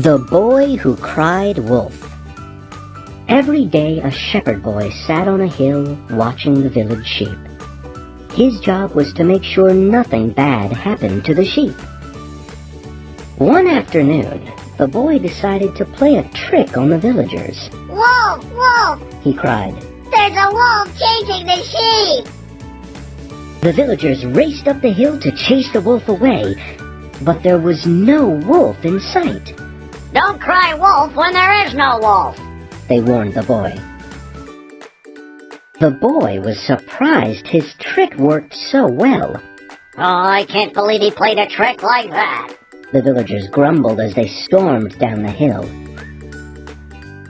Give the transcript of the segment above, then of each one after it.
The Boy Who Cried Wolf. Every day a shepherd boy sat on a hill watching the village sheep. His job was to make sure nothing bad happened to the sheep. One afternoon, the boy decided to play a trick on the villagers. "Wolf! Wolf!" he cried. "There's a wolf chasing the sheep!" The villagers raced up the hill to chase the wolf away, but there was no wolf in sight. "Don't cry wolf when there is no wolf," they warned the boy. The boy was surprised his trick worked so well. "Oh, I can't believe he played a trick like that." The villagers grumbled as they stormed down the hill.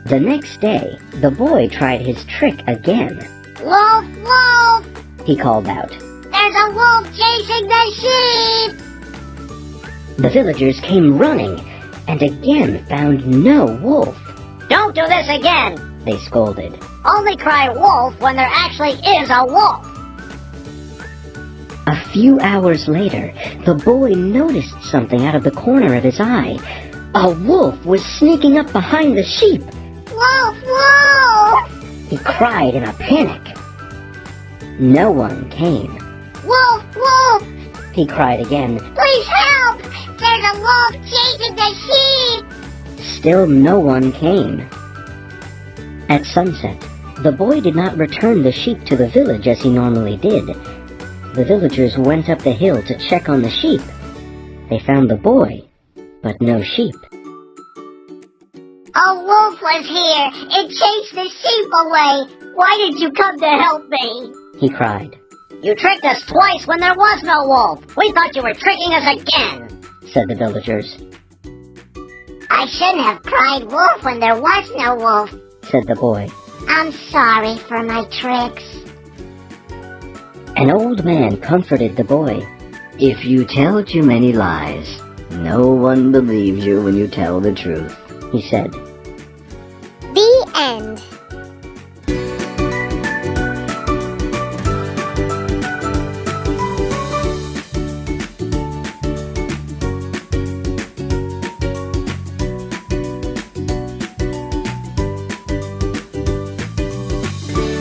The next day, the boy tried his trick again. "Wolf! Wolf! He called out. There's a wolf chasing the sheep!" The villagers came running and again found no wolf. "Don't do this again," they scolded. "Only cry wolf when there actually is a wolf." A few hours later, the boy noticed something out of the corner of his eye. A wolf was sneaking up behind the sheep. "Wolf! Wolf!" He cried in a panic. No one came. "Wolf! Wolf! He cried again. Please help! There's a wolf chasing the sheep!" Still no one came. At sunset, the boy did not return the sheep to the village as he normally did. The villagers went up the hill to check on the sheep. They found the boy, but no sheep. "A wolf was here! It chased the sheep away! Why did you come to help me?" He cried. "You tricked us twice when there was no wolf! We thought you were tricking us again!" said the villagers. "I shouldn't have cried wolf when there was no wolf," said the boy. "I'm sorry for my tricks." An old man comforted the boy. If you tell too many lies, no one believes you when you tell the truth, he said. The end.